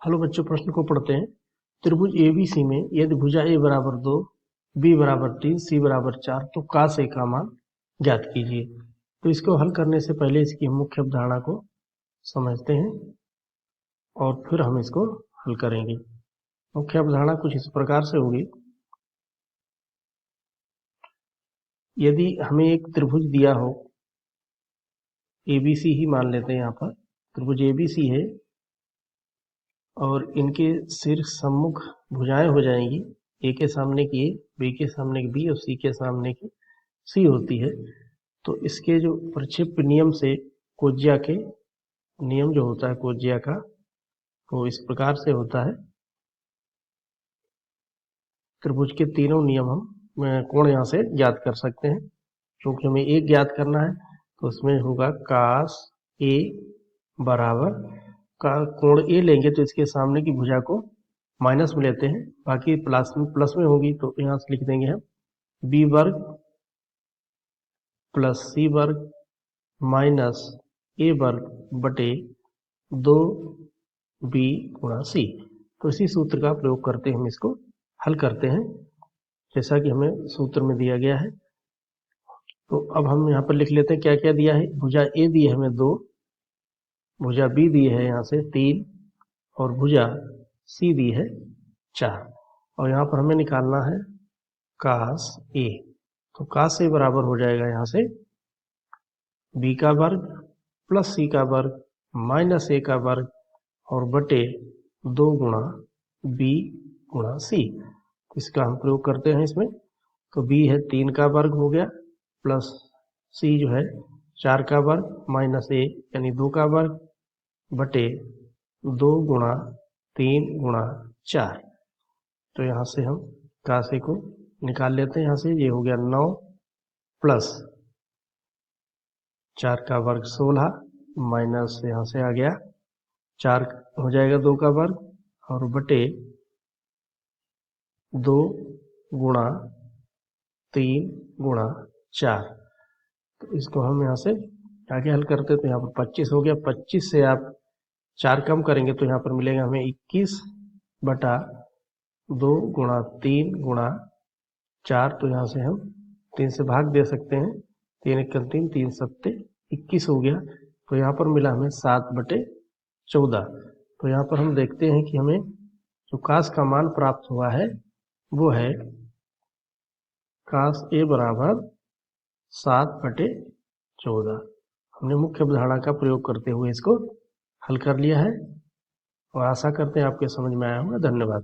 Hello बच्चों, प्रश्न को पढ़ते हैं। त्रिभुज एबीसी में यदि भुजा ए बराबर 2, बी बराबर 3, सी बराबर 4 तो cos ए का मान ज्ञात कीजिए। तो इसको हल करने से पहले इसकी हम मुख्य अवधारणा को समझते हैं और फिर हम इसको हल करेंगे। मुख्य अवधारणा कुछ इस प्रकार से होगी। यदि हमें एक त्रिभुज दिया हो, एबीसी ही मान लेते हैं, यहाँ पर त्रिभुज एबीसी है और इनके सिर सम्मुख भुजाएं हो जाएंगी। ए के सामने की ए, बी के सामने की बी और सी के सामने की सी होती है। तो इसके जो प्रक्षेप्य नियम से कोज्या के नियम जो होता है कोज्या का, वो इस प्रकार से होता है। त्रिभुज के तीनों नियम हम कोण यहाँ से ज्ञात कर सकते हैं। क्योंकि हमें एक ज्ञात करना है तो उसमें होगा cos ए बराबर का कोण ए लेंगे तो इसके सामने की भुजा को माइनस में लेते हैं, बाकी प्लस में होगी तो यहाँ से लिख देंगे हम बी वर्ग प्लस सी वर्ग माइनस ए वर्ग बटे 2b गुणा सी। तो इसी सूत्र का प्रयोग करते हम इसको हल करते हैं जैसा कि हमें सूत्र में दिया गया है। तो अब हम यहाँ पर लिख लेते हैं क्या क्या दिया है। भुजा ए दी है हमें 2, भुजा बी दी है यहाँ से 3 और भुजा सी दी है 4। और यहाँ पर हमें निकालना है cos ए। तो cos ए बराबर हो जाएगा यहाँ से बी का वर्ग प्लस सी का वर्ग माइनस ए का वर्ग और बटे 2 गुणा बी गुणा सी। इसका हम प्रयोग करते हैं इसमें। तो बी है 3 का वर्ग हो गया प्लस सी जो है 4 का वर्ग माइनस ए यानी 2 का वर्ग बटे 2 गुणा 3 गुणा 4। तो यहाँ से हम cos ए को निकाल लेते हैं। यहाँ से ये हो गया 9 प्लस 4 का वर्ग 16 माइनस यहाँ से आ गया 4 हो जाएगा 2 का वर्ग और बटे 2 गुणा 3 गुणा 4। तो इसको हम यहाँ से आगे हल करते तो यहाँ पर 25 हो गया। 25 से आप 4 कम करेंगे तो यहाँ पर मिलेगा हमें 21 बटा 2 गुणा 3 गुणा 4। तो यहाँ से हम 3 से भाग दे सकते हैं। 3 एकम 3, 3 सत्ते 21 हो गया। तो यहाँ पर मिला हमें 7 बटे 14। तो यहाँ पर हम देखते हैं कि हमें जो cos का मान प्राप्त हुआ है वो है cos ए बराबर 7 बटे 14। हमने मुख्य अवधारणा का प्रयोग करते हुए इसको हल कर लिया है और आशा करते हैं आपके समझ में आया होगा। धन्यवाद।